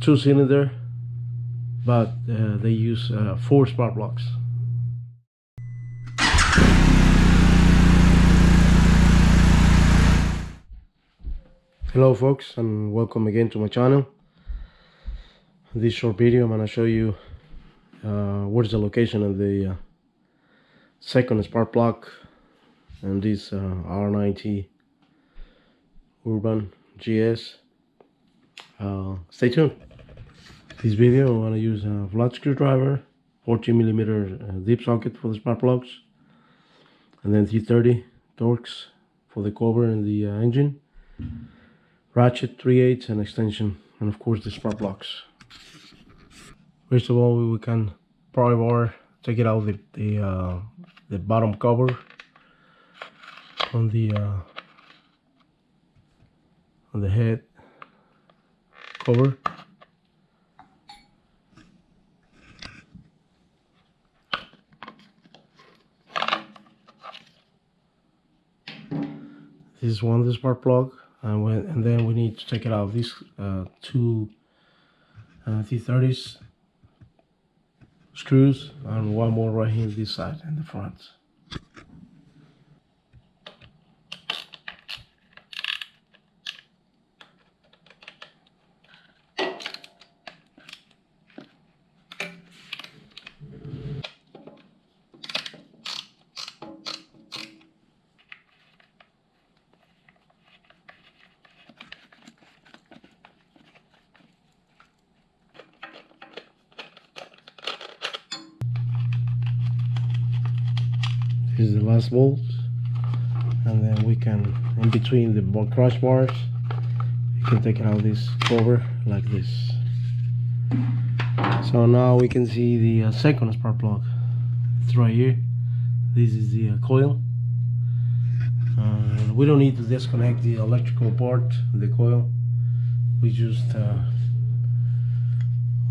2-cylinder, but they use 4 spark plugs. Hello folks, and welcome again to my channel. In this short video I'm going to show you where's the location of the second spark plug and this R90 Urban GS. Stay tuned. This video I'm going to use a flat screwdriver, 14mm deep socket for the spark plugs, and then 330 Torx for the cover and the engine, ratchet 3/8 and extension, and of course the spark plugs. First of all, we can pry bar, take it out the bottom cover on the head cover. This is one, the spark plug, and then we need to take it out. These two T30s screws, and one more right here this side and the front. This is the last bolt, and then we can, in between the crush bars, you can take out this cover like this. So now we can see the second spark plug. It's right here. This is the coil. We don't need to disconnect the electrical part of the coil. We just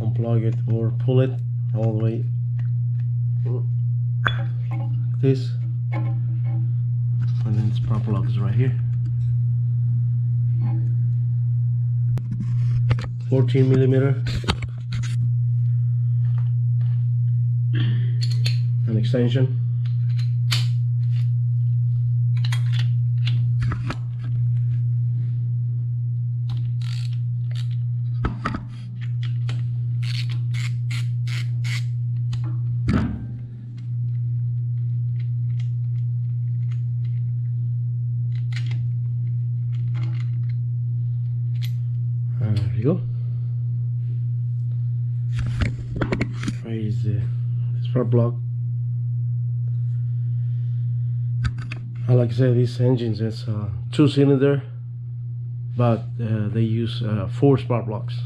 unplug it or pull it all the way like this, and then the spark plug is right here. 14mm an extension. There you go. Right is the spark plug. Like I said, these engines, it's 2-cylinder, but they use 4 spark plugs.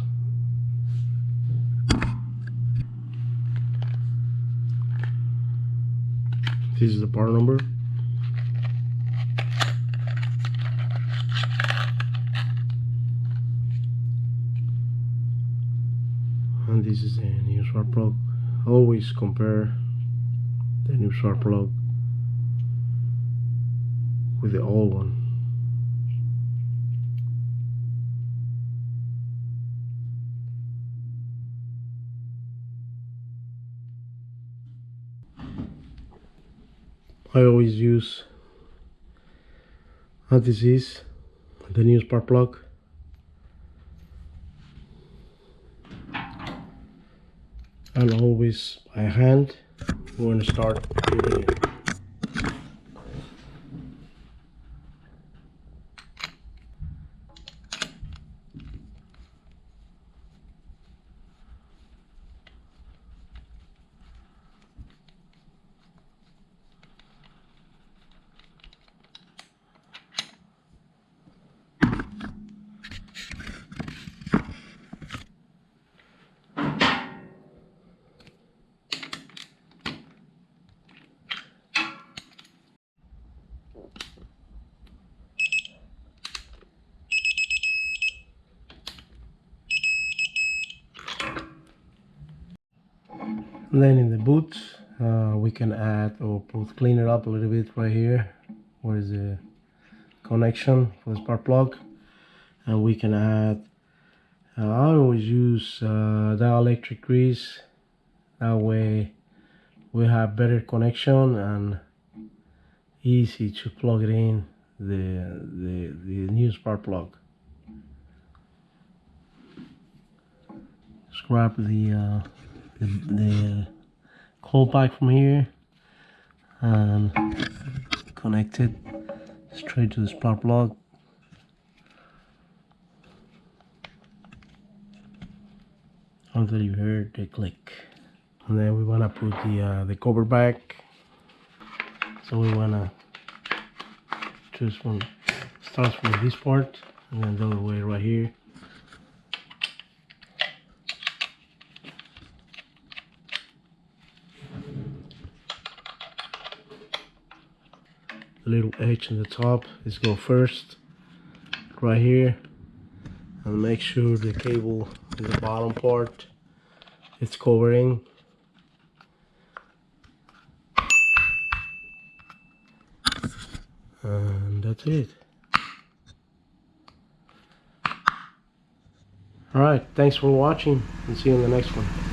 This is the part number. And this is the new spark plug. Always compare the new spark plug with the old one. I always use, this is the new spark plug. And always by hand, we're going to start putting it. And then in the boot, we can add or clean it up a little bit right here, where is the connection for the spark plug, and we can add I always use dielectric grease. That way we have better connection and easy to plug it in the new spark plug. Just grab the cold pack from here and connect it straight to the spark plug. Until you heard the click. And then we wanna put the cover back. So we wanna choose one, starts from this part and then the other way right here. The little edge on the top is go first, right here, and make sure the cable in the bottom part it's covering. And that's it. Alright, thanks for watching and see you in the next one.